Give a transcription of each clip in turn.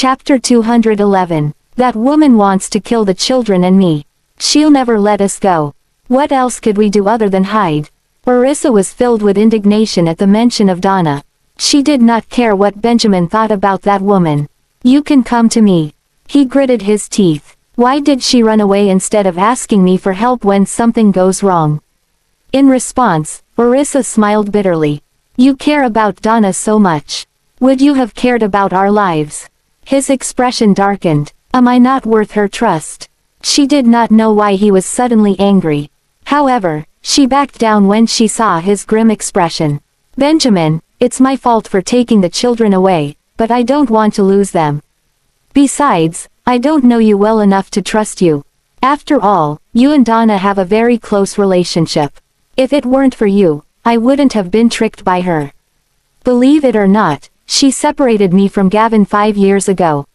Chapter 211. That woman wants to kill the children and me. She'll never let us go. What else could we do other than hide? Orissa was filled with indignation at the mention of Donna. She did not care what Benjamin thought about that woman. You can come to me. He gritted his teeth. Why did she run away instead of asking me for help when something goes wrong? In response, Orissa smiled bitterly. You care about Donna so much. Would you have cared about our lives? His expression darkened. Am I not worth her trust? She did not know why he was suddenly angry. However, she backed down when she saw his grim expression. Benjamin, it's my fault for taking the children away, but I don't want to lose them. Besides, I don't know you well enough to trust you. After all, you and Donna have a very close relationship. If it weren't for you, I wouldn't have been tricked by her. Believe it or not, she separated me from Gavin 5 years ago.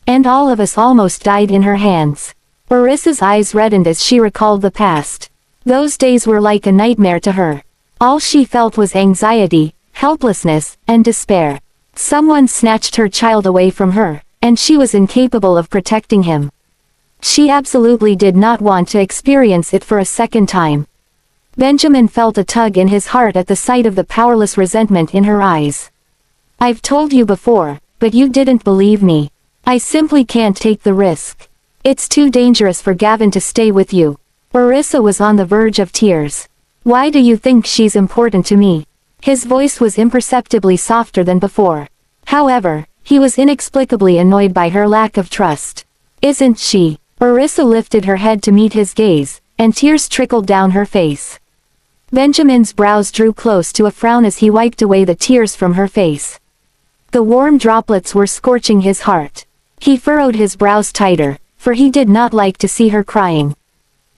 And all of us almost died in her hands. Orissa's eyes reddened as she recalled the past. Those days were like a nightmare to her. All she felt was anxiety, helplessness, and despair. Someone snatched her child away from her, and she was incapable of protecting him. She absolutely did not want to experience it for a second time. Benjamin felt a tug in his heart at the sight of the powerless resentment in her eyes. I've told you before, but you didn't believe me. I simply can't take the risk. It's too dangerous for Gavin to stay with you. Orissa was on the verge of tears. Why do you think she's important to me? His voice was imperceptibly softer than before. However, he was inexplicably annoyed by her lack of trust. Isn't she? Orissa lifted her head to meet his gaze, and tears trickled down her face. Benjamin's brows drew close to a frown as he wiped away the tears from her face. The warm droplets were scorching his heart. He furrowed his brows tighter, for he did not like to see her crying.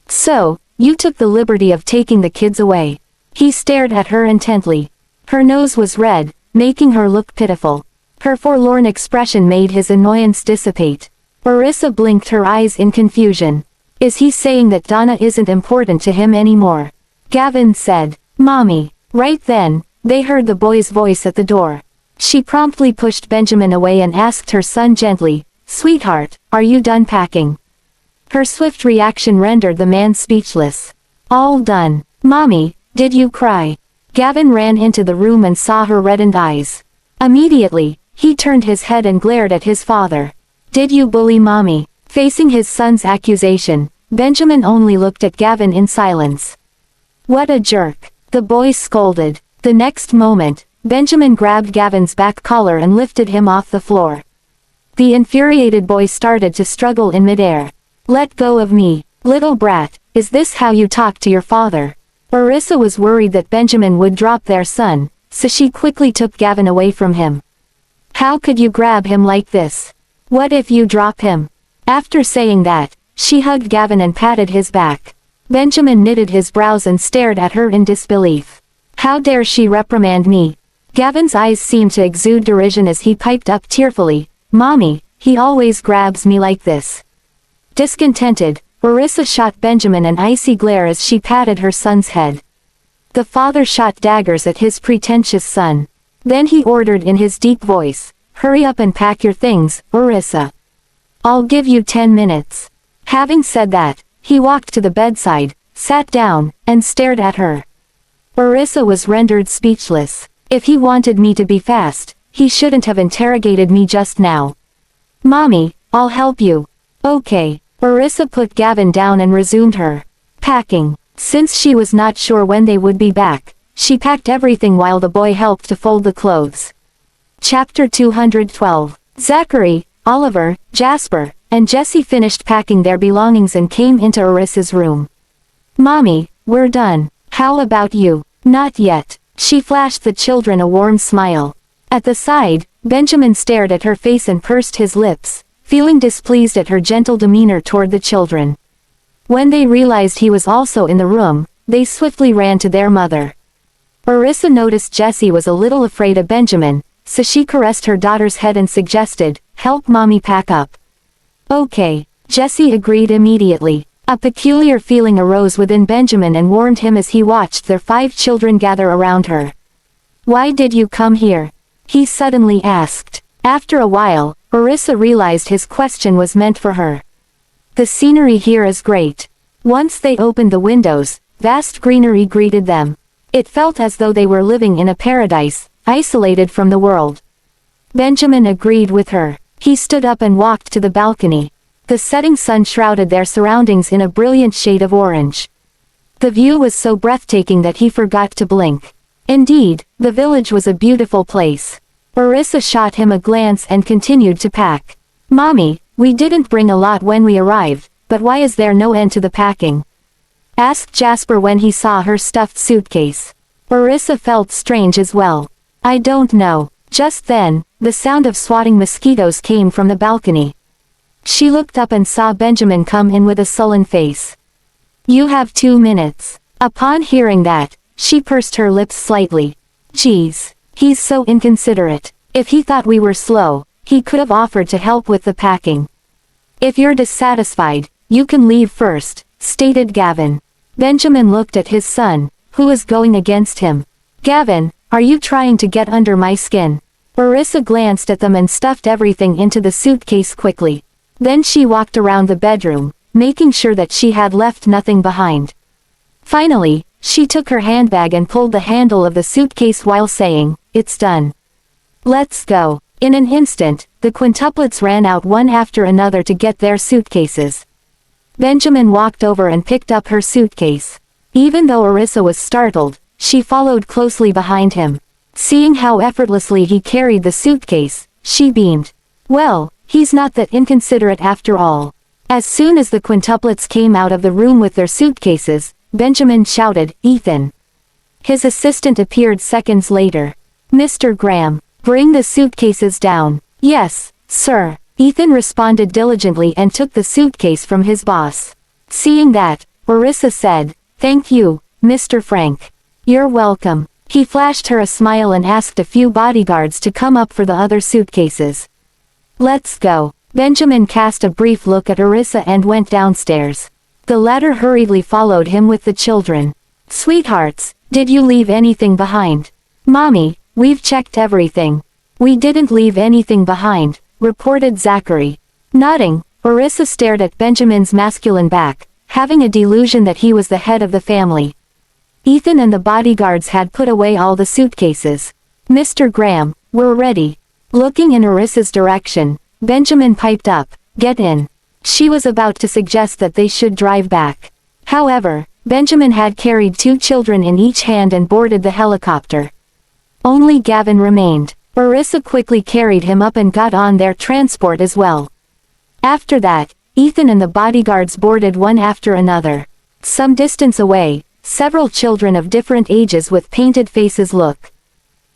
So, you took the liberty of taking the kids away. He stared at her intently. Her nose was red, making her look pitiful. Her forlorn expression made his annoyance dissipate. Orissa blinked her eyes in confusion. Is he saying that Donna isn't important to him anymore? Gavin said, Mommy. Right then, they heard the boy's voice at the door. She promptly pushed Benjamin away and asked her son gently, Sweetheart, are you done packing? Her swift reaction rendered the man speechless. All done. Mommy, did you cry? Gavin ran into the room and saw her reddened eyes. Immediately, he turned his head and glared at his father. Did you bully Mommy? Facing his son's accusation, Benjamin only looked at Gavin in silence. What a jerk, the boy scolded. The next moment, Benjamin grabbed Gavin's back collar and lifted him off the floor. The infuriated boy started to struggle in midair. Let go of me, little brat, is this how you talk to your father? Orissa was worried that Benjamin would drop their son, so she quickly took Gavin away from him. How could you grab him like this? What if you drop him? After saying that, she hugged Gavin and patted his back. Benjamin knitted his brows and stared at her in disbelief. How dare she reprimand me? Gavin's eyes seemed to exude derision as he piped up tearfully, Mommy, he always grabs me like this. Discontented, Orissa shot Benjamin an icy glare as she patted her son's head. The father shot daggers at his pretentious son. Then he ordered in his deep voice, Hurry up and pack your things, Orissa. I'll give you 10 minutes. Having said that, he walked to the bedside, sat down, and stared at her. Orissa was rendered speechless. If he wanted me to be fast, he shouldn't have interrogated me just now. Mommy, I'll help you. Okay. Orissa put Gavin down and resumed her packing. Since she was not sure when they would be back, she packed everything while the boy helped to fold the clothes. Chapter 212. Zachary, Oliver, Jasper, and Jesse finished packing their belongings and came into Orissa's room. Mommy, we're done. How about you? Not yet. She flashed the children a warm smile. At the side, Benjamin stared at her face and pursed his lips, feeling displeased at her gentle demeanor toward the children. When they realized he was also in the room, they swiftly ran to their mother. Orissa noticed Jessie was a little afraid of Benjamin, so she caressed her daughter's head and suggested, Help Mommy pack up. Okay, Jessie agreed immediately. A peculiar feeling arose within Benjamin and warmed him as he watched their 5 children gather around her. Why did you come here? He suddenly asked. After a while, Orissa realized his question was meant for her. The scenery here is great. Once they opened the windows, vast greenery greeted them. It felt as though they were living in a paradise, isolated from the world. Benjamin agreed with her. He stood up and walked to the balcony. The setting sun shrouded their surroundings in a brilliant shade of orange. The view was so breathtaking that he forgot to blink. Indeed, the village was a beautiful place. Orissa shot him a glance and continued to pack. "Mommy, we didn't bring a lot when we arrived, but why is there no end to the packing?" asked Jasper when he saw her stuffed suitcase. Orissa felt strange as well. "I don't know." Just then, the sound of swatting mosquitoes came from the balcony. She looked up and saw Benjamin come in with a sullen face. "You have 2 minutes. Upon hearing that, she pursed her lips slightly. Geez, he's so inconsiderate. If he thought we were slow, he could have offered to help with the packing. "If you're dissatisfied, you can leave first," stated Gavin. Benjamin looked at his son, who was going against him. "Gavin, are you trying to get under my skin?" Orissa glanced at them and stuffed everything into the suitcase quickly. Then she walked around the bedroom, making sure that she had left nothing behind. Finally, she took her handbag and pulled the handle of the suitcase while saying, "It's done. Let's go." In an instant, the quintuplets ran out one after another to get their suitcases. Benjamin walked over and picked up her suitcase. Even though Orissa was startled, she followed closely behind him. Seeing how effortlessly he carried the suitcase, she beamed. Well, he's not that inconsiderate after all. As soon as the quintuplets came out of the room with their suitcases, Benjamin shouted, "Ethan." His assistant appeared seconds later. "Mr. Graham, bring the suitcases down." "Yes, sir." Ethan responded diligently and took the suitcase from his boss. Seeing that, Orissa said, "Thank you, Mr. Frank." "You're welcome." He flashed her a smile and asked a few bodyguards to come up for the other suitcases. "Let's go." Benjamin cast a brief look at Orissa and went downstairs. The latter hurriedly followed him with the children. "Sweethearts, did you leave anything behind?" "Mommy, we've checked everything. We didn't leave anything behind," reported Zachary. Nodding, Orissa stared at Benjamin's masculine back, having a delusion that he was the head of the family. Ethan and the bodyguards had put away all the suitcases. "Mr. Graham, we're ready." Looking in Orissa's direction, Benjamin piped up, "Get in." She was about to suggest that they should drive back. However, Benjamin had carried 2 children in each hand and boarded the helicopter. Only Gavin remained. Orissa quickly carried him up and got on their transport as well. After that, Ethan and the bodyguards boarded one after another. Some distance away, several children of different ages with painted faces look.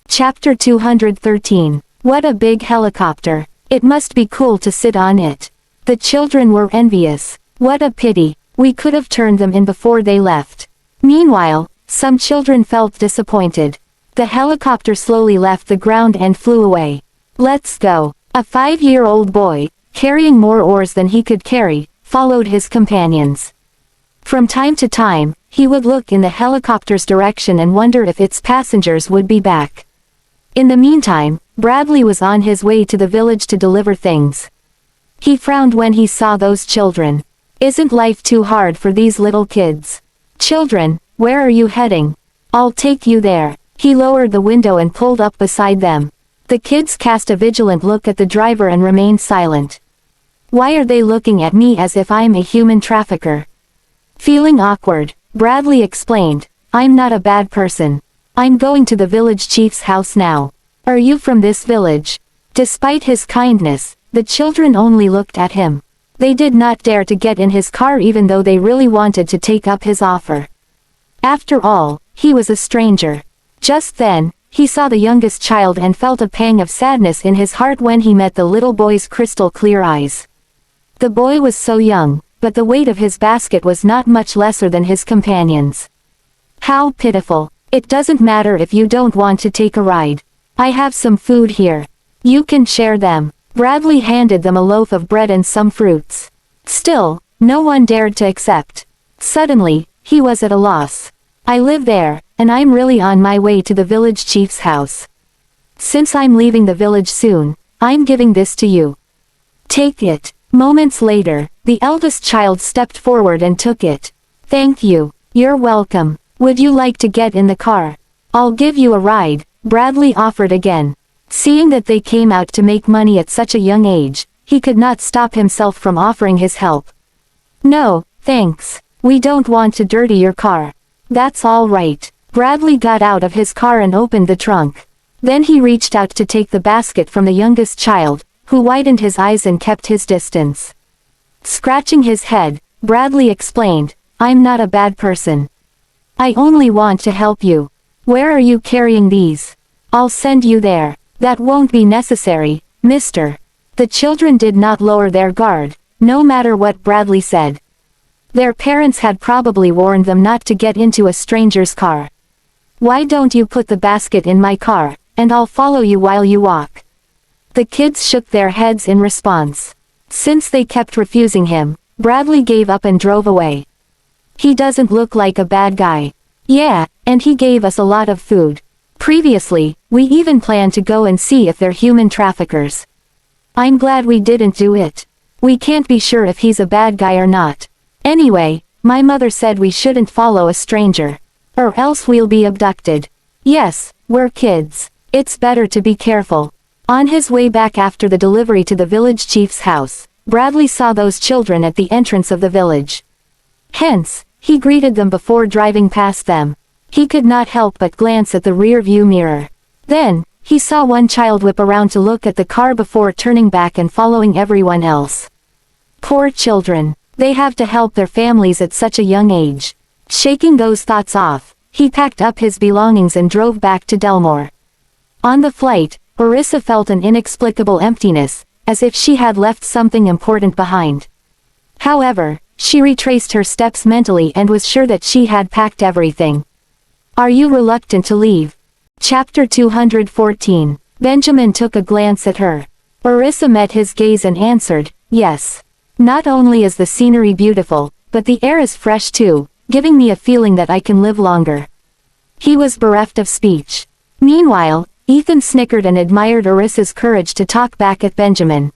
Chapter 213. What a big helicopter. It must be cool to sit on it. The children were envious. What a pity. We could have turned them in before they left. Meanwhile, some children felt disappointed. The helicopter slowly left the ground and flew away. "Let's go." A 5-year-old boy, carrying more oars than he could carry, followed his companions. From time to time, he would look in the helicopter's direction and wonder if its passengers would be back. In the meantime, Bradley was on his way to the village to deliver things. He frowned when he saw those children. Isn't life too hard for these little kids? "Children, where are you heading?" "I'll take you there." He lowered the window and pulled up beside them. The kids cast a vigilant look at the driver and remained silent. Why are they looking at me as if I'm a human trafficker? Feeling awkward, Bradley explained, "I'm not a bad person. I'm going to the village chief's house now." "Are you from this village?" Despite his kindness, the children only looked at him. They did not dare to get in his car even though they really wanted to take up his offer. After all, he was a stranger. Just then, he saw the youngest child and felt a pang of sadness in his heart when he met the little boy's crystal clear eyes. The boy was so young, but the weight of his basket was not much lesser than his companions. How pitiful. "It doesn't matter if you don't want to take a ride. I have some food here. You can share them." Bradley handed them a loaf of bread and some fruits. Still, no one dared to accept. Suddenly, he was at a loss. "I live there, and I'm really on my way to the village chief's house. Since I'm leaving the village soon, I'm giving this to you." Take it. Moments later, the eldest child stepped forward and took it. Thank you. You're welcome. Would you like to get in the car? I'll give you a ride, Bradley offered again. Seeing that they came out to make money at such a young age, he could not stop himself from offering his help. No, thanks. We don't want to dirty your car. That's all right. Bradley got out of his car and opened the trunk. Then he reached out to take the basket from the youngest child, who widened his eyes and kept his distance. Scratching his head, Bradley explained, I'm not a bad person. I only want to help you. Where are you carrying these? I'll send you there. That won't be necessary, mister. The children did not lower their guard, no matter what Bradley said. Their parents had probably warned them not to get into a stranger's car. Why don't you put the basket in my car, and I'll follow you while you walk? The kids shook their heads in response. Since they kept refusing him, Bradley gave up and drove away. He doesn't look like a bad guy. Yeah, and he gave us a lot of food. Previously, we even planned to go and see if they're human traffickers. I'm glad we didn't do it. We can't be sure if he's a bad guy or not. Anyway, my mother said we shouldn't follow a stranger. Or else we'll be abducted. Yes, we're kids. It's better to be careful. On his way back after the delivery to the village chief's house, Bradley saw those children at the entrance of the village. Hence, he greeted them before driving past them. He could not help but glance at the rear-view mirror. Then, he saw one child whip around to look at the car before turning back and following everyone else. Poor children. They have to help their families at such a young age. Shaking those thoughts off, he packed up his belongings and drove back to Delmore. On the flight, Orissa felt an inexplicable emptiness, as if she had left something important behind. However, she retraced her steps mentally and was sure that she had packed everything. Are you reluctant to leave? Chapter 214. Benjamin took a glance at her. Orissa met his gaze and answered, yes. Not only is the scenery beautiful, but the air is fresh too, giving me a feeling that I can live longer. He was bereft of speech. Meanwhile, Ethan snickered and admired Orissa's courage to talk back at Benjamin.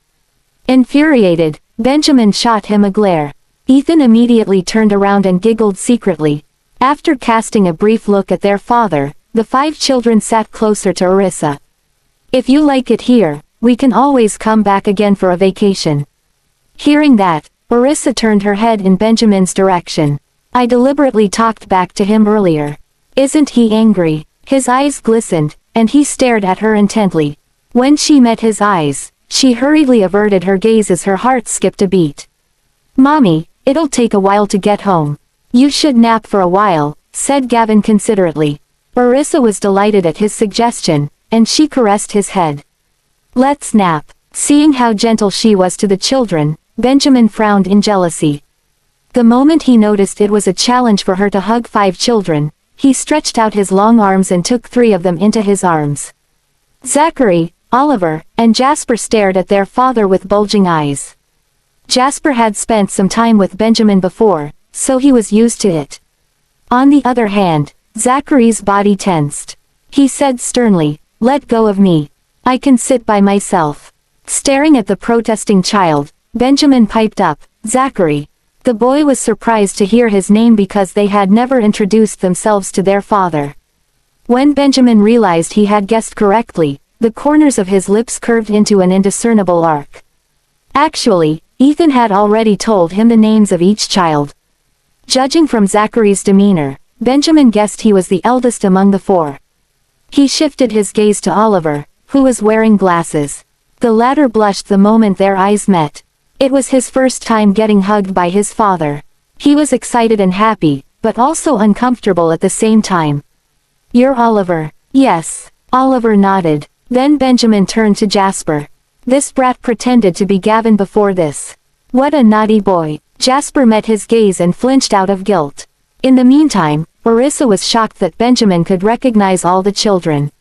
Infuriated, Benjamin shot him a glare. Ethan immediately turned around and giggled secretly. After casting a brief look at their father, the 5 children sat closer to Orissa. If you like it here, we can always come back again for a vacation. Hearing that, Orissa turned her head in Benjamin's direction. I deliberately talked back to him earlier. Isn't he angry? His eyes glistened, and he stared at her intently. When she met his eyes, she hurriedly averted her gaze as her heart skipped a beat. Mommy, it'll take a while to get home. You should nap for a while, said Gavin considerately. Orissa was delighted at his suggestion, and she caressed his head. Let's nap. Seeing how gentle she was to the children, Benjamin frowned in jealousy. The moment he noticed it was a challenge for her to hug 5 children, he stretched out his long arms and took 3 of them into his arms. Zachary, Oliver, and Jasper stared at their father with bulging eyes. Jasper had spent some time with Benjamin before, so he was used to it. On the other hand, Zachary's body tensed. He said sternly, "Let go of me. I can sit by myself." Staring at the protesting child, Benjamin piped up, "Zachary." The boy was surprised to hear his name because they had never introduced themselves to their father. When Benjamin realized he had guessed correctly, the corners of his lips curved into an indiscernible arc. Actually, Ethan had already told him the names of each child. Judging from Zachary's demeanor, Benjamin guessed he was the eldest among the 4. He shifted his gaze to Oliver, who was wearing glasses. The latter blushed the moment their eyes met. It was his first time getting hugged by his father. He was excited and happy, but also uncomfortable at the same time. "You're Oliver." "Yes." Oliver nodded. Then Benjamin turned to Jasper. This brat pretended to be Gavin before this. What a naughty boy. Jasper met his gaze and flinched out of guilt. In the meantime, Orissa was shocked that Benjamin could recognize all the children.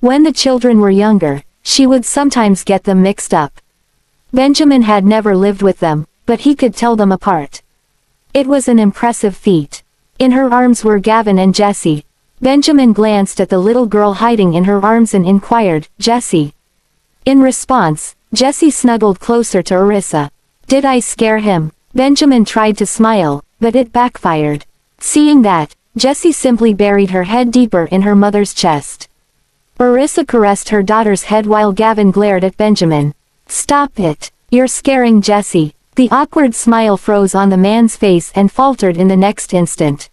When the children were younger, she would sometimes get them mixed up. Benjamin had never lived with them, but he could tell them apart. It was an impressive feat. In her arms were Gavin and Jessie. Benjamin glanced at the little girl hiding in her arms and inquired, "Jessie?" In response, Jesse snuggled closer to Orissa. Did I scare him? Benjamin tried to smile, but it backfired. Seeing that, Jessie simply buried her head deeper in her mother's chest. Orissa caressed her daughter's head while Gavin glared at Benjamin. Stop it. You're scaring Jessie. The awkward smile froze on the man's face and faltered in the next instant.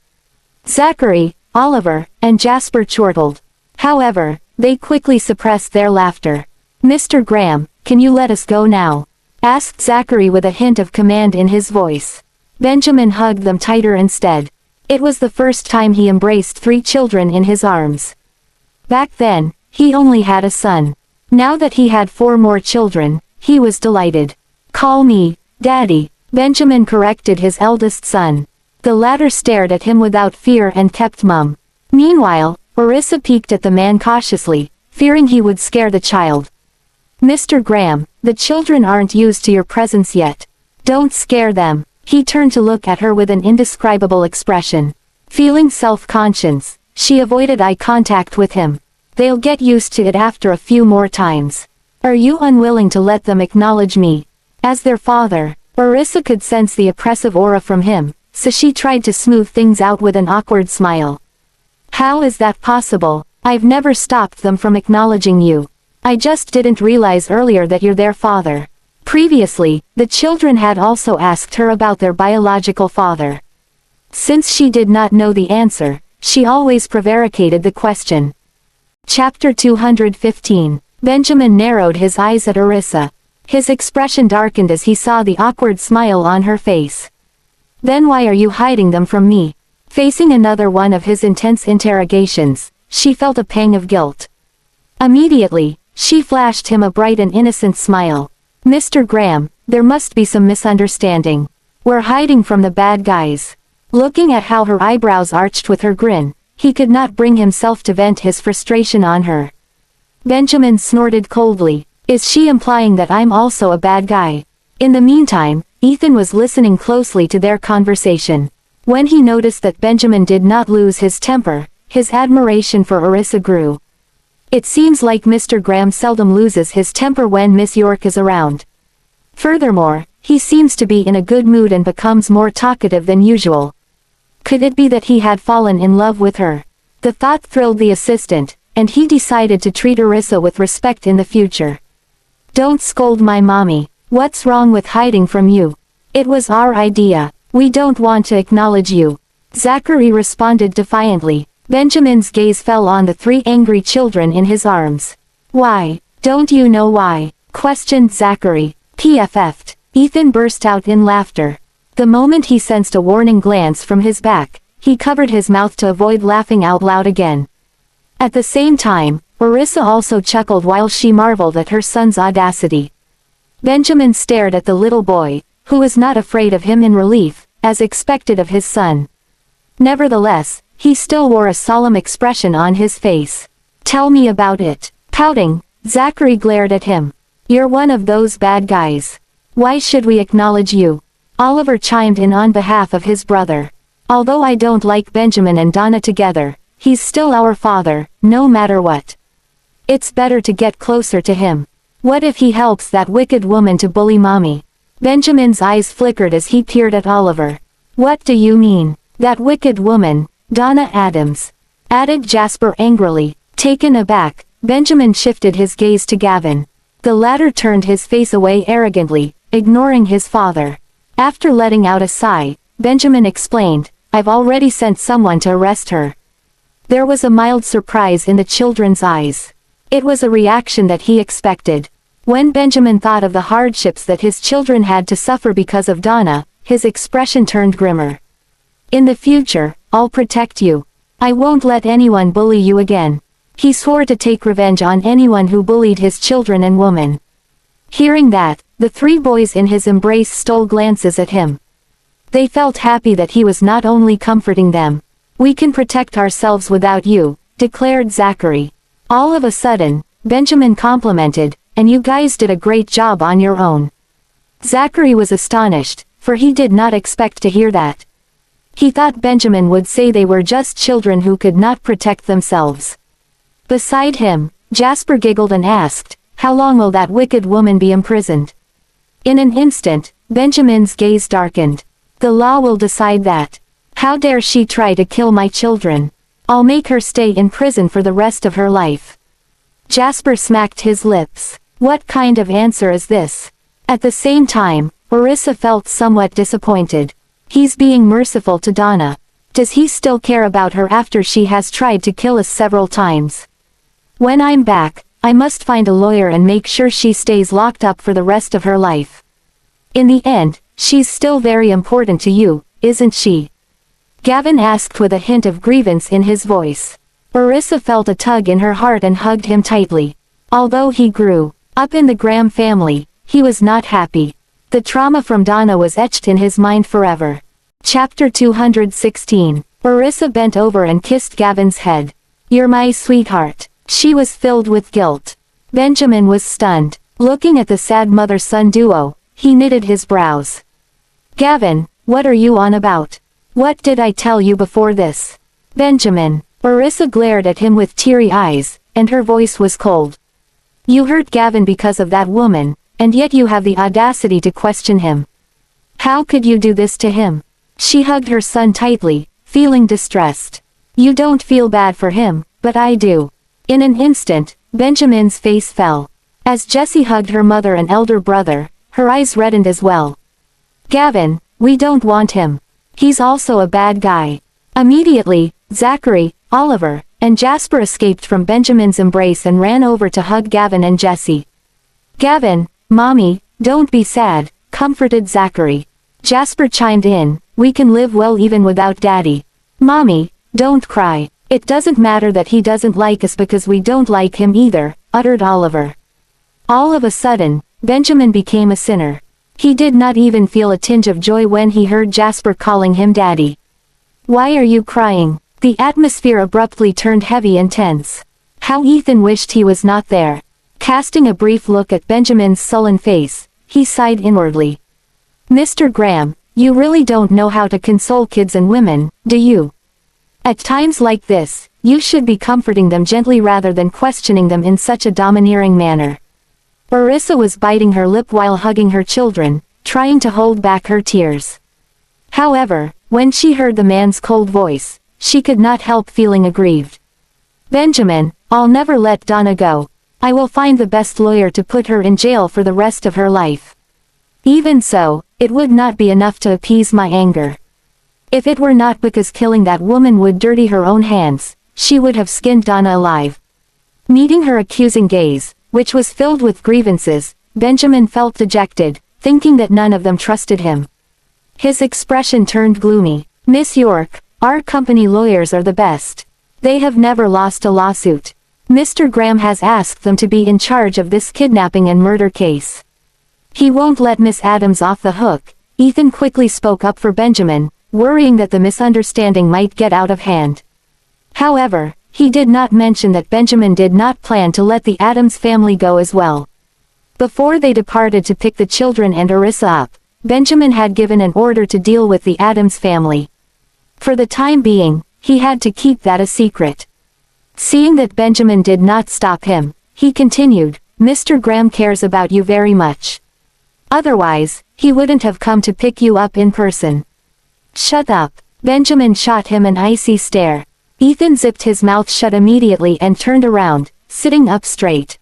Zachary, Oliver, and Jasper chortled. However, they quickly suppressed their laughter. Mr. Graham, can you let us go now? Asked Zachary with a hint of command in his voice. Benjamin hugged them tighter instead. It was the first time he embraced 3 children in his arms. Back then, he only had a son. Now that he had 4 more children, he was delighted. Call me, Daddy, Benjamin corrected his eldest son. The latter stared at him without fear and kept mum. Meanwhile, Orissa peeked at the man cautiously, fearing he would scare the child. Mr. Graham, the children aren't used to your presence yet. Don't scare them. He turned to look at her with an indescribable expression. Feeling self-conscious, she avoided eye contact with him. They'll get used to it after a few more times. Are you unwilling to let them acknowledge me? As their father, Orissa could sense the oppressive aura from him, so she tried to smooth things out with an awkward smile. How is that possible? I've never stopped them from acknowledging you. I just didn't realize earlier that you're their father. Previously, the children had also asked her about their biological father. Since she did not know the answer, she always prevaricated the question. Chapter 215. Benjamin narrowed his eyes at Orissa. His expression darkened as he saw the awkward smile on her face. Then why are you hiding them from me? Facing another one of his intense interrogations, she felt a pang of guilt. Immediately, she flashed him a bright and innocent smile. Mr. Graham, there must be some misunderstanding. We're hiding from the bad guys. Looking at how her eyebrows arched with her grin, he could not bring himself to vent his frustration on her. Benjamin snorted coldly. Is she implying that I'm also a bad guy? In the meantime, Ethan was listening closely to their conversation. When he noticed that Benjamin did not lose his temper, his admiration for Orissa grew. It seems like Mr. Graham seldom loses his temper when Miss York is around. Furthermore, he seems to be in a good mood and becomes more talkative than usual. Could it be that he had fallen in love with her? The thought thrilled the assistant, and he decided to treat Orissa with respect in the future. Don't scold my mommy. What's wrong with hiding from you? It was our idea. We don't want to acknowledge you. Zachary responded defiantly. Benjamin's gaze fell on the 3 angry children in his arms. Why? Don't you know why? Questioned Zachary. PFF'd. Ethan burst out in laughter. The moment he sensed a warning glance from his back, he covered his mouth to avoid laughing out loud again. At the same time, Orissa also chuckled while she marveled at her son's audacity. Benjamin stared at the little boy, who was not afraid of him in relief, as expected of his son. Nevertheless, he still wore a solemn expression on his face. Tell me about it. Pouting, Zachary glared at him. You're one of those bad guys. Why should we acknowledge you? Oliver chimed in on behalf of his brother. Although I don't like Benjamin and Donna together, he's still our father, no matter what. It's better to get closer to him. What if he helps that wicked woman to bully mommy? Benjamin's eyes flickered as he peered at Oliver. What do you mean? That wicked woman, Donna Adams, added Jasper angrily. Taken aback, Benjamin shifted his gaze to Gavin. The latter turned his face away arrogantly, ignoring his father. After letting out a sigh, Benjamin explained, I've already sent someone to arrest her. There was a mild surprise in the children's eyes. It was a reaction that he expected. When Benjamin thought of the hardships that his children had to suffer because of Donna, his expression turned grimmer. In the future, I'll protect you. I won't let anyone bully you again. He swore to take revenge on anyone who bullied his children and woman. Hearing that, the 3 boys in his embrace stole glances at him. They felt happy that he was not only comforting them. We can protect ourselves without you, declared Zachary. All of a sudden, Benjamin complimented, and you guys did a great job on your own. Zachary was astonished, for he did not expect to hear that. He thought Benjamin would say they were just children who could not protect themselves. Beside him, Jasper giggled and asked, How long will that wicked woman be imprisoned? In an instant, Benjamin's gaze darkened. The law will decide that. How dare she try to kill my children? I'll make her stay in prison for the rest of her life. Jasper smacked his lips. What kind of answer is this? At the same time, Orissa felt somewhat disappointed. He's being merciful to Donna. Does he still care about her after she has tried to kill us several times? When I'm back, I must find a lawyer and make sure she stays locked up for the rest of her life. In the end, she's still very important to you, isn't she? Gavin asked with a hint of grievance in his voice. Orissa felt a tug in her heart and hugged him tightly. Although he grew up in the Graham family, he was not happy. The trauma from Donna was etched in his mind forever. Chapter 216. Orissa bent over and kissed Gavin's head. You're my sweetheart. She was filled with guilt. Benjamin was stunned. Looking at the sad mother-son duo, he knitted his brows. Gavin, what are you on about? What did I tell you before this? Benjamin. Orissa glared at him with teary eyes, and her voice was cold. You hurt Gavin because of that woman, and yet you have the audacity to question him. How could you do this to him? She hugged her son tightly, feeling distressed. You don't feel bad for him, but I do. In an instant, Benjamin's face fell. As Jessie hugged her mother and elder brother, her eyes reddened as well. Gavin, we don't want him. He's also a bad guy. Immediately, Zachary, Oliver, and Jasper escaped from Benjamin's embrace and ran over to hug Gavin and Jessie. Gavin, Mommy, don't be sad, comforted Zachary. Jasper chimed in, we can live well even without Daddy. Mommy, don't cry. It doesn't matter that he doesn't like us because we don't like him either, uttered Oliver. All of a sudden, Benjamin became a sinner. He did not even feel a tinge of joy when he heard Jasper calling him Daddy. Why are you crying? The atmosphere abruptly turned heavy and tense. How Ethan wished he was not there. Casting a brief look at Benjamin's sullen face, he sighed inwardly. Mr. Graham, you really don't know how to console kids and women, do you? At times like this, you should be comforting them gently rather than questioning them in such a domineering manner. Orissa was biting her lip while hugging her children, trying to hold back her tears. However, when she heard the man's cold voice, she could not help feeling aggrieved. Benjamin, I'll never let Donna go. I will find the best lawyer to put her in jail for the rest of her life. Even so, it would not be enough to appease my anger. If it were not because killing that woman would dirty her own hands, she would have skinned Donna alive. Meeting her accusing gaze, which was filled with grievances, Benjamin felt dejected, thinking that none of them trusted him. His expression turned gloomy. Miss York, our company lawyers are the best. They have never lost a lawsuit. Mr. Graham has asked them to be in charge of this kidnapping and murder case. He won't let Miss Adams off the hook. Ethan quickly spoke up for Benjamin, worrying that the misunderstanding might get out of hand. However, he did not mention that Benjamin did not plan to let the Adams family go as well. Before they departed to pick the children and Orissa up, Benjamin had given an order to deal with the Adams family. For the time being, he had to keep that a secret. Seeing that Benjamin did not stop him, he continued, Mr. Graham cares about you very much. Otherwise, he wouldn't have come to pick you up in person. Shut up. Benjamin shot him an icy stare. Ethan zipped his mouth shut immediately and turned around, sitting up straight.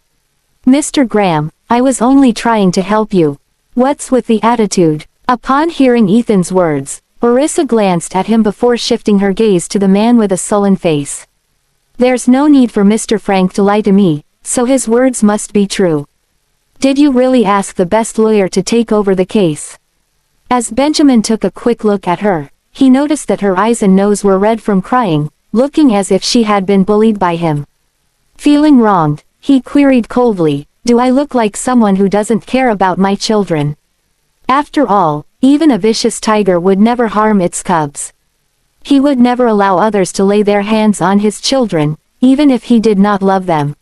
Mr. Graham, I was only trying to help you. What's with the attitude? Upon hearing Ethan's words, Orissa glanced at him before shifting her gaze to the man with a sullen face. There's no need for Mr. Frank to lie to me, so his words must be true. Did you really ask the best lawyer to take over the case? As Benjamin took a quick look at her, he noticed that her eyes and nose were red from crying, looking as if she had been bullied by him. Feeling wronged, he queried coldly, do I look like someone who doesn't care about my children? After all, even a vicious tiger would never harm its cubs. He would never allow others to lay their hands on his children, even if he did not love them.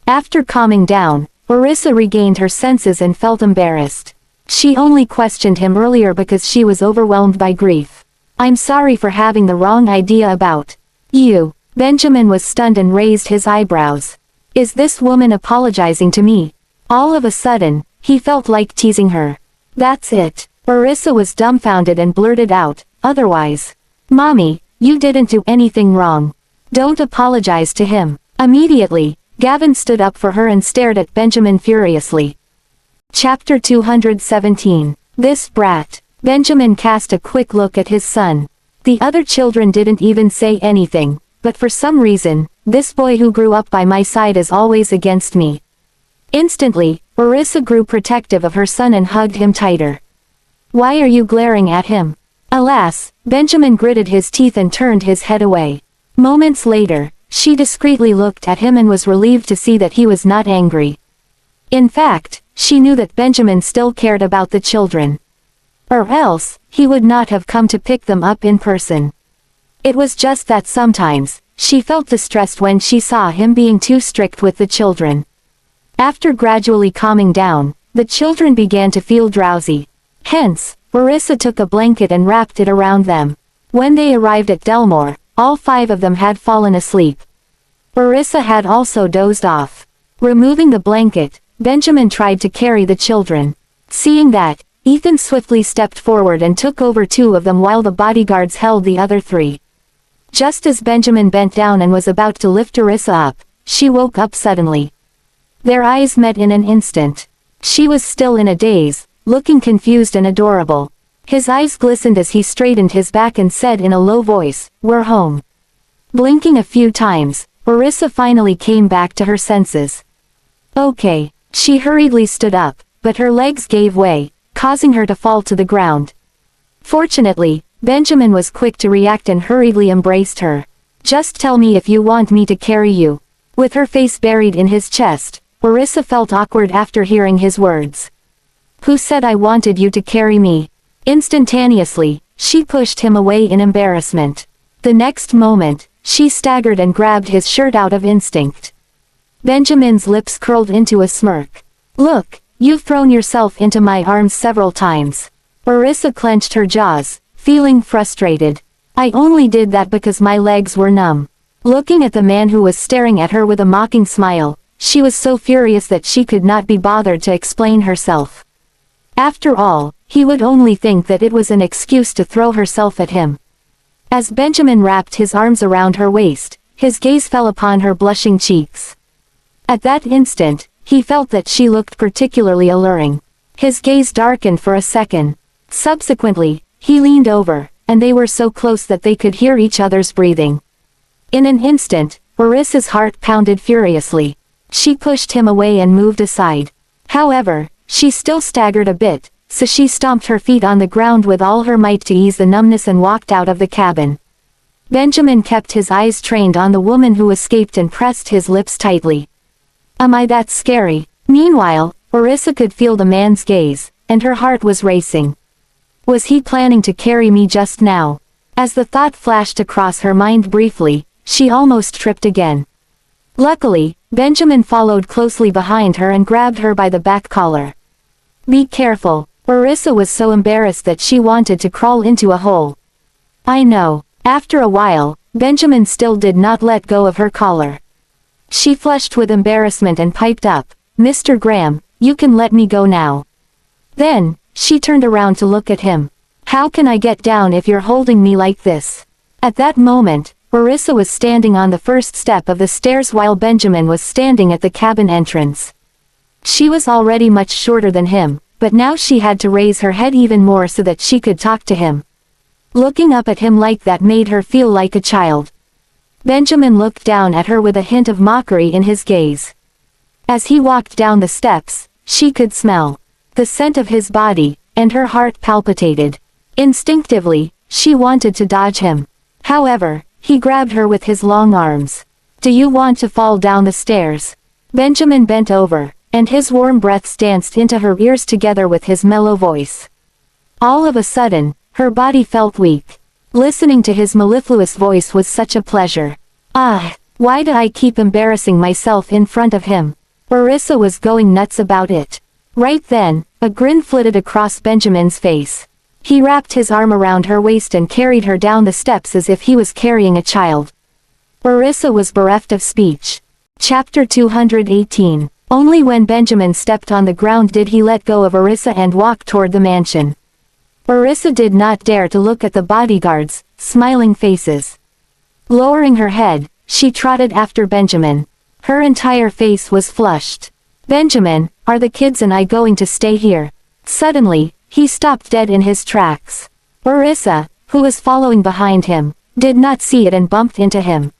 After calming down, Orissa regained her senses and felt embarrassed. She only questioned him earlier because she was overwhelmed by grief. I'm sorry for having the wrong idea about you. Benjamin was stunned and raised his eyebrows. Is this woman apologizing to me? All of a sudden, he felt like teasing her. "That's it." Orissa was dumbfounded and blurted out, "Otherwise. Mommy, you didn't do anything wrong. Don't apologize to him." Immediately, Gavin stood up for her and stared at Benjamin furiously. Chapter 217. This brat. Benjamin cast a quick look at his son. The other children didn't even say anything, but for some reason, this boy who grew up by my side is always against me. Instantly, Orissa grew protective of her son and hugged him tighter. "Why are you glaring at him?" Alas, Benjamin gritted his teeth and turned his head away. Moments later, she discreetly looked at him and was relieved to see that he was not angry. In fact, she knew that Benjamin still cared about the children. Or else, he would not have come to pick them up in person. It was just that sometimes, she felt distressed when she saw him being too strict with the children. After gradually calming down, the children began to feel drowsy. Hence, Orissa took a blanket and wrapped it around them. When they arrived at Delmore, all 5 of them had fallen asleep. Orissa had also dozed off. Removing the blanket, Benjamin tried to carry the children. Seeing that, Ethan swiftly stepped forward and took over 2 of them while the bodyguards held the other 3. Just as Benjamin bent down and was about to lift Orissa up, she woke up suddenly. Their eyes met in an instant. She was still in a daze, looking confused and adorable. His eyes glistened as he straightened his back and said in a low voice, "We're home." Blinking a few times, Orissa finally came back to her senses. "Okay." She hurriedly stood up, but her legs gave way, causing her to fall to the ground. Fortunately, Benjamin was quick to react and hurriedly embraced her. "Just tell me if you want me to carry you." With her face buried in his chest, Orissa felt awkward after hearing his words. "Who said I wanted you to carry me?" Instantaneously, she pushed him away in embarrassment. The next moment, she staggered and grabbed his shirt out of instinct. Benjamin's lips curled into a smirk. "Look, you've thrown yourself into my arms several times." Orissa clenched her jaws, feeling frustrated. "I only did that because my legs were numb." Looking at the man who was staring at her with a mocking smile, she was so furious that she could not be bothered to explain herself. After all, he would only think that it was an excuse to throw herself at him. As Benjamin wrapped his arms around her waist, his gaze fell upon her blushing cheeks. At that instant, he felt that she looked particularly alluring. His gaze darkened for a second. Subsequently, he leaned over, and they were so close that they could hear each other's breathing. In an instant, Orissa's heart pounded furiously. She pushed him away and moved aside. However, she still staggered a bit, so she stomped her feet on the ground with all her might to ease the numbness and walked out of the cabin. Benjamin kept his eyes trained on the woman who escaped and pressed his lips tightly. "Am I that scary?" Meanwhile, Orissa could feel the man's gaze, and her heart was racing. Was he planning to carry me just now? As the thought flashed across her mind briefly, she almost tripped again. Luckily, Benjamin followed closely behind her and grabbed her by the back collar. "Be careful." Orissa was so embarrassed that she wanted to crawl into a hole. "I know." After a while, Benjamin still did not let go of her collar. She flushed with embarrassment and piped up, "Mr. Graham, you can let me go now." Then, she turned around to look at him. "How can I get down if you're holding me like this?" At that moment, Orissa was standing on the first step of the stairs while Benjamin was standing at the cabin entrance. She was already much shorter than him, but now she had to raise her head even more so that she could talk to him. Looking up at him like that made her feel like a child. Benjamin looked down at her with a hint of mockery in his gaze. As he walked down the steps, she could smell the scent of his body, and her heart palpitated. Instinctively, she wanted to dodge him. However, he grabbed her with his long arms. "Do you want to fall down the stairs?" Benjamin bent over, and his warm breaths danced into her ears together with his mellow voice. All of a sudden, her body felt weak. Listening to his mellifluous voice was such a pleasure. Ah, why do I keep embarrassing myself in front of him? Orissa was going nuts about it. Right then, a grin flitted across Benjamin's face. He wrapped his arm around her waist and carried her down the steps as if he was carrying a child. Orissa was bereft of speech. Chapter 218. Only when Benjamin stepped on the ground did he let go of Orissa and walk toward the mansion. Orissa did not dare to look at the bodyguards' smiling faces. Lowering her head, she trotted after Benjamin. Her entire face was flushed. "Benjamin, are the kids and I going to stay here?" Suddenly, he stopped dead in his tracks. Orissa, who was following behind him, did not see it and bumped into him.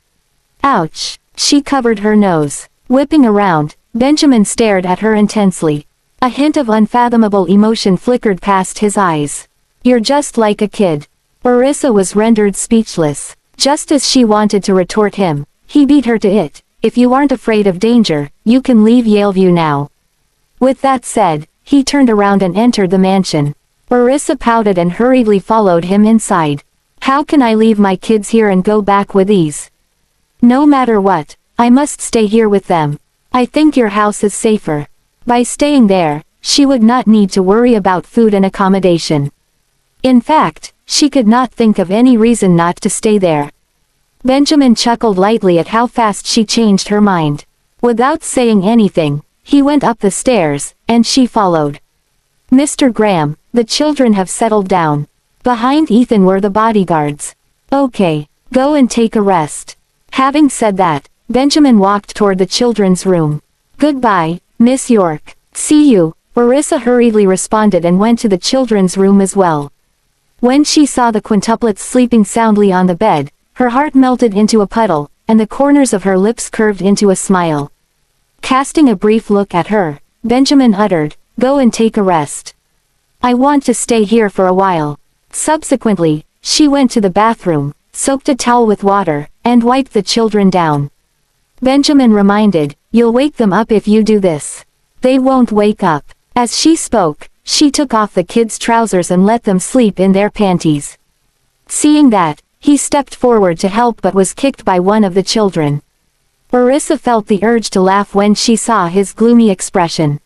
Ouch! She covered her nose. Whipping around, Benjamin stared at her intensely. A hint of unfathomable emotion flickered past his eyes. "You're just like a kid." Orissa was rendered speechless. Just as she wanted to retort him, he beat her to it. "If you aren't afraid of danger, you can leave Yaleview now." With that said, he turned around and entered the mansion. Orissa pouted and hurriedly followed him inside. "How can I leave my kids here and go back with ease? No matter what, I must stay here with them. I think your house is safer." By staying there, she would not need to worry about food and accommodation. In fact, she could not think of any reason not to stay there. Benjamin chuckled lightly at how fast she changed her mind. Without saying anything, he went up the stairs, and she followed. "Mr. Graham, the children have settled down." Behind Ethan were the bodyguards. "Okay, go and take a rest." Having said that, Benjamin walked toward the children's room. "Goodbye, Miss York. See you," Orissa hurriedly responded and went to the children's room as well. When she saw the quintuplets sleeping soundly on the bed, her heart melted into a puddle, and the corners of her lips curved into a smile. Casting a brief look at her, Benjamin uttered, "Go and take a rest. I want to stay here for a while." Subsequently, she went to the bathroom, soaked a towel with water, and wiped the children down. Benjamin reminded, "You'll wake them up if you do this." "They won't wake up." As she spoke, she took off the kids' trousers and let them sleep in their panties. Seeing that, he stepped forward to help but was kicked by one of the children. Orissa felt the urge to laugh when she saw his gloomy expression.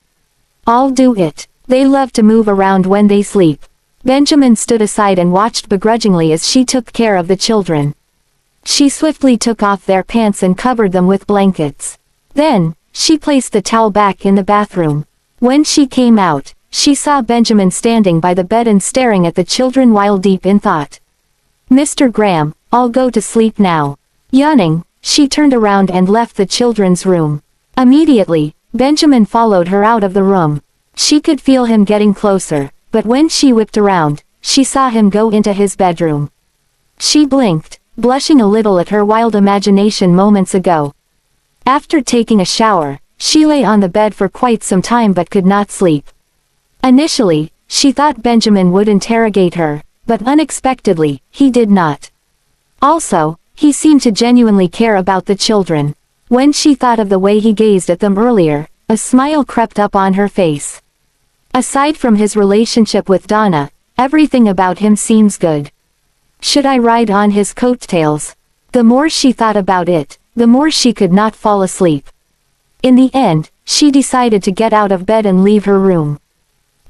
"I'll do it. They love to move around when they sleep." Benjamin stood aside and watched begrudgingly as she took care of the children. She swiftly took off their pants and covered them with blankets. Then, she placed the towel back in the bathroom. When she came out, she saw Benjamin standing by the bed and staring at the children while deep in thought. "Mr. Graham, I'll go to sleep now." Yawning, she turned around and left the children's room. Immediately, Benjamin followed her out of the room. She could feel him getting closer, but when she whipped around, she saw him go into his bedroom. She blinked, blushing a little at her wild imagination moments ago. After taking a shower, she lay on the bed for quite some time but could not sleep. Initially, she thought Benjamin would interrogate her, but unexpectedly, he did not. Also, he seemed to genuinely care about the children. When she thought of the way he gazed at them earlier, a smile crept up on her face. Aside from his relationship with Donna, everything about him seems good. Should I ride on his coattails? The more she thought about it, the more she could not fall asleep. In the end, she decided to get out of bed and leave her room.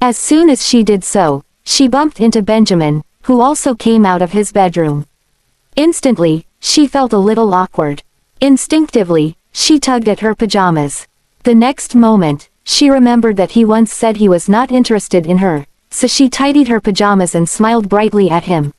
As soon as she did so, she bumped into Benjamin, who also came out of his bedroom. Instantly, she felt a little awkward. Instinctively, she tugged at her pajamas. The next moment, she remembered that he once said he was not interested in her, so she tidied her pajamas and smiled brightly at him.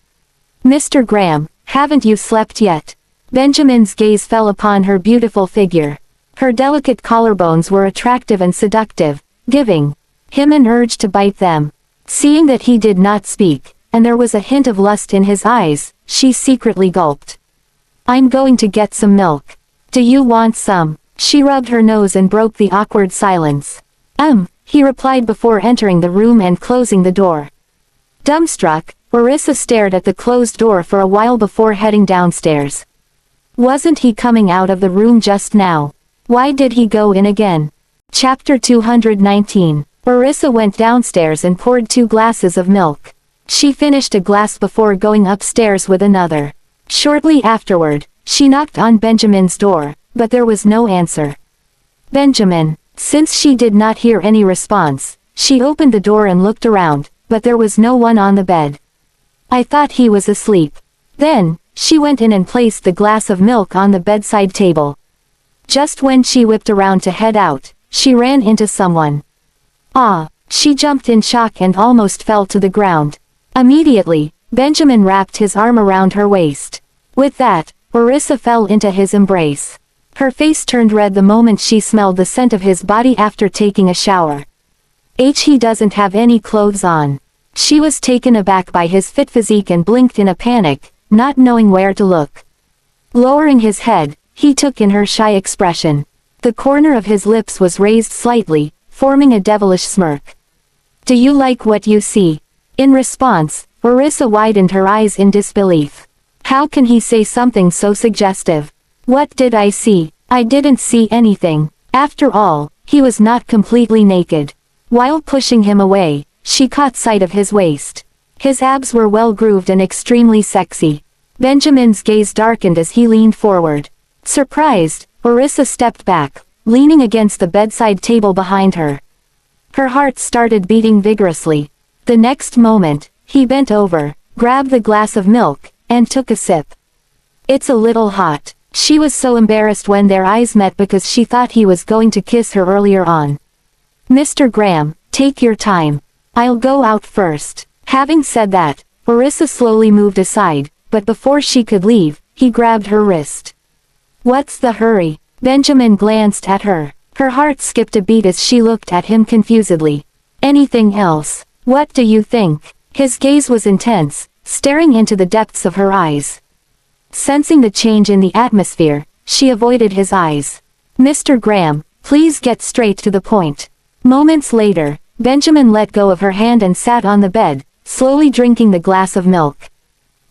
"Mr. Graham, haven't you slept yet?" Benjamin's gaze fell upon her beautiful figure. Her delicate collarbones were attractive and seductive, giving him an urge to bite them. Seeing that he did not speak, and there was a hint of lust in his eyes, she secretly gulped. "I'm going to get some milk. Do you want some?" She rubbed her nose and broke the awkward silence. He replied before entering the room and closing the door. Dumbstruck, Orissa stared at the closed door for a while before heading downstairs. Wasn't he coming out of the room just now? Why did he go in again? Chapter 219. Orissa went downstairs and poured 2 glasses of milk. She finished a glass before going upstairs with another. Shortly afterward, she knocked on Benjamin's door, but there was no answer. "Benjamin." Since she did not hear any response, she opened the door and looked around, but there was no one on the bed. "I thought he was asleep." Then, she went in and placed the glass of milk on the bedside table. Just when she whipped around to head out, she ran into someone. Ah! She jumped in shock and almost fell to the ground. Immediately, Benjamin wrapped his arm around her waist. With that, Orissa fell into his embrace. Her face turned red the moment she smelled the scent of his body after taking a shower. He doesn't have any clothes on. She was taken aback by his fit physique and blinked in a panic, not knowing where to look. Lowering his head, he took in her shy expression. The corner of his lips was raised slightly, forming a devilish smirk. "Do you like what you see?" In response, Orissa widened her eyes in disbelief. How can he say something so suggestive? What did I see? I didn't see anything. After all, he was not completely naked. While pushing him away, she caught sight of his waist. His abs were well grooved and extremely sexy. Benjamin's gaze darkened as he leaned forward. Surprised, Orissa stepped back, leaning against the bedside table behind her. Her heart started beating vigorously. The next moment, he bent over, grabbed the glass of milk, and took a sip. "It's a little hot." She was so embarrassed when their eyes met because she thought he was going to kiss her earlier on. "Mr. Graham, take your time. I'll go out first." Having said that, Orissa slowly moved aside, but before she could leave, he grabbed her wrist. "What's the hurry?" Benjamin glanced at her. Her heart skipped a beat as she looked at him confusedly. "Anything else? What do you think?" His gaze was intense, staring into the depths of her eyes. Sensing the change in the atmosphere, she avoided his eyes. "Mr. Graham, please get straight to the point." Moments later, Benjamin let go of her hand and sat on the bed, slowly drinking the glass of milk.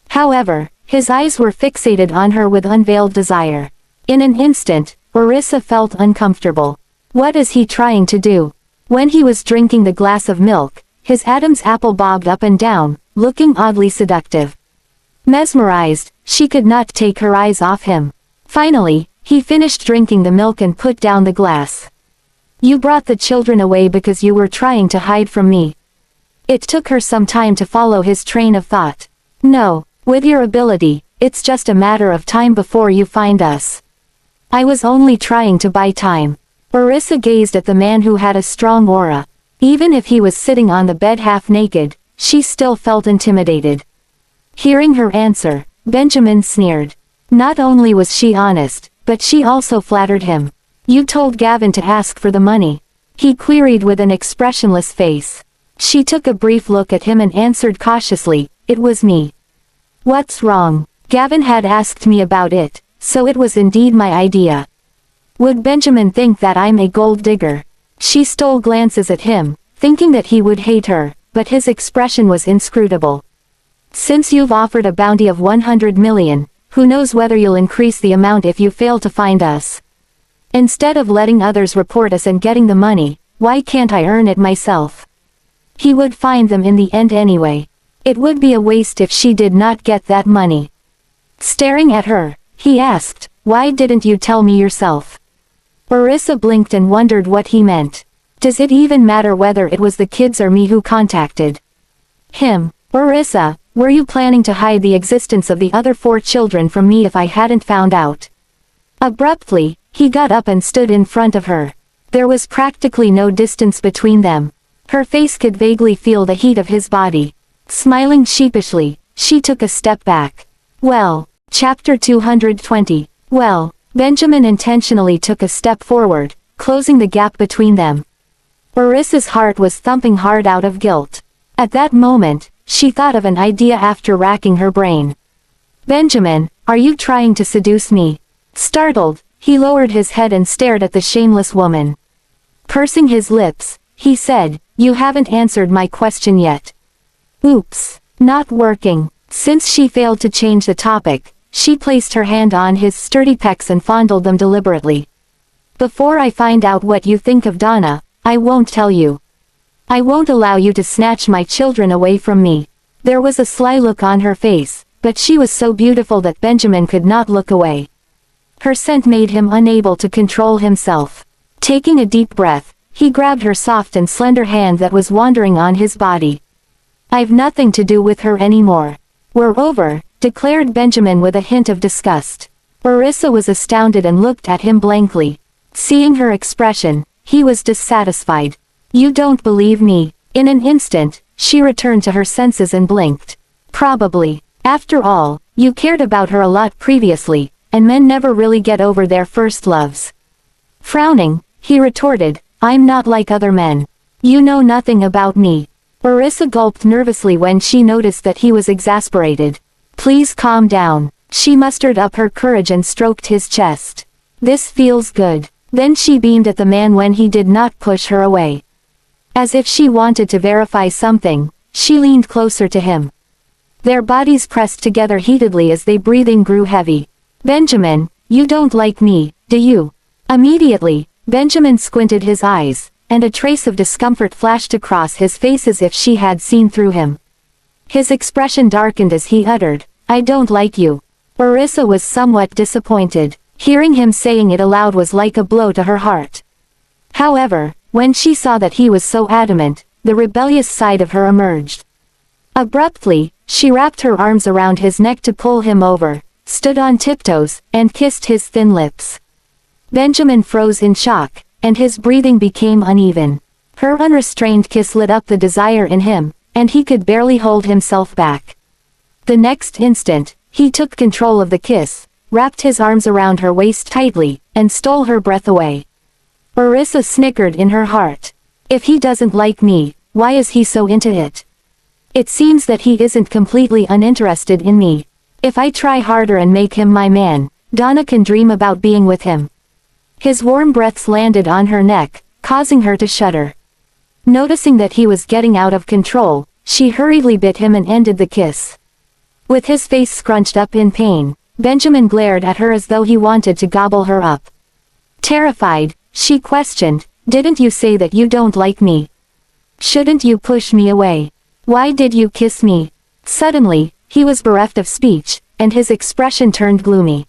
However, his eyes were fixated on her with unveiled desire. In an instant, Orissa felt uncomfortable. What is he trying to do? When he was drinking the glass of milk, his Adam's apple bobbed up and down, looking oddly seductive. Mesmerized, she could not take her eyes off him. Finally, he finished drinking the milk and put down the glass. "You brought the children away because you were trying to hide from me." It took her some time to follow his train of thought. "No, with your ability, it's just a matter of time before you find us." "I was only trying to buy time." Orissa gazed at the man who had a strong aura. Even if he was sitting on the bed half naked, she still felt intimidated. Hearing her answer, Benjamin sneered. Not only was she honest, but she also flattered him. "You told Gavin to ask for the money?" he queried with an expressionless face. She took a brief look at him and answered cautiously, "It was me." "What's wrong?" "Gavin had asked me about it, so it was indeed my idea." Would Benjamin think that I'm a gold digger? She stole glances at him, thinking that he would hate her, but his expression was inscrutable. "Since you've offered a bounty of 100 million, who knows whether you'll increase the amount if you fail to find us? Instead of letting others report us and getting the money, why can't I earn it myself?" He would find them in the end anyway. It would be a waste if she did not get that money. Staring at her, he asked, "Why didn't you tell me yourself?" Orissa blinked and wondered what he meant. Does it even matter whether it was the kids or me who contacted him? "Orissa, were you planning to hide the existence of the other 4 children from me if I hadn't found out?" Abruptly, he got up and stood in front of her. There was practically no distance between them. Her face could vaguely feel the heat of his body. Smiling sheepishly, she took a step back. "Well." Chapter 220. "Well." Benjamin intentionally took a step forward, closing the gap between them. Orissa's heart was thumping hard out of guilt. At that moment, she thought of an idea after racking her brain. "Benjamin, are you trying to seduce me?" Startled, he lowered his head and stared at the shameless woman. Pursing his lips, he said, "You haven't answered my question yet." Oops. Not working. Since she failed to change the topic, she placed her hand on his sturdy pecs and fondled them deliberately. "Before I find out what you think of Donna, I won't tell you. I won't allow you to snatch my children away from me." There was a sly look on her face, but she was so beautiful that Benjamin could not look away. Her scent made him unable to control himself. Taking a deep breath, he grabbed her soft and slender hand that was wandering on his body. "I've nothing to do with her anymore. We're over," declared Benjamin with a hint of disgust. Orissa was astounded and looked at him blankly. Seeing her expression, he was dissatisfied. You don't believe me. In an instant, she returned to her senses and blinked. Probably. After all, you cared about her a lot previously, and men never really get over their first loves. Frowning, he retorted, I'm not like other men. You know nothing about me. Orissa gulped nervously when she noticed that he was exasperated. Please calm down. She mustered up her courage and stroked his chest. This feels good. Then she beamed at the man when he did not push her away. As if she wanted to verify something, she leaned closer to him. Their bodies pressed together heatedly as their breathing grew heavy. Benjamin, you don't like me, do you? Immediately, Benjamin squinted his eyes, and a trace of discomfort flashed across his face as if she had seen through him. His expression darkened as he uttered, I don't like you. Orissa was somewhat disappointed. Hearing him saying it aloud was like a blow to her heart. However, when she saw that he was so adamant, the rebellious side of her emerged. Abruptly, she wrapped her arms around his neck to pull him over, stood on tiptoes, and kissed his thin lips. Benjamin froze in shock, and his breathing became uneven. Her unrestrained kiss lit up the desire in him, and he could barely hold himself back. The next instant, he took control of the kiss, wrapped his arms around her waist tightly, and stole her breath away. Orissa snickered in her heart. If he doesn't like me, why is he so into it? It seems that he isn't completely uninterested in me. If I try harder and make him my man, Donna can dream about being with him. His warm breaths landed on her neck, causing her to shudder. Noticing that he was getting out of control, she hurriedly bit him and ended the kiss. With his face scrunched up in pain, Benjamin glared at her as though he wanted to gobble her up. Terrified, she questioned, didn't you say that you don't like me? Shouldn't you push me away? Why did you kiss me? Suddenly, he was bereft of speech, and his expression turned gloomy.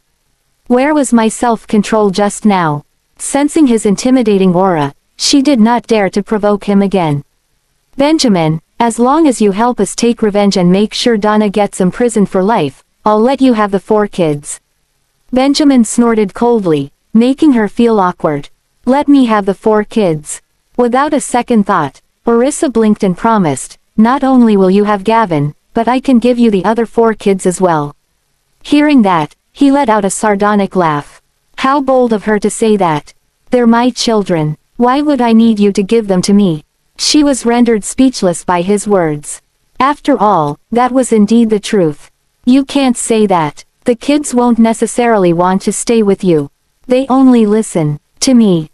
Where was my self-control just now? Sensing his intimidating aura, she did not dare to provoke him again. Benjamin, as long as you help us take revenge and make sure Donna gets imprisoned for life, I'll let you have the 4 kids. Benjamin snorted coldly, making her feel awkward. Let me have the 4 kids. Without a second thought, Orissa blinked and promised, not only will you have Gavin, but I can give you the other 4 kids as well. Hearing that, he let out a sardonic laugh. How bold of her to say that. They're my children. Why would I need you to give them to me? She was rendered speechless by his words. After all, that was indeed the truth. You can't say that. The kids won't necessarily want to stay with you. They only listen to me.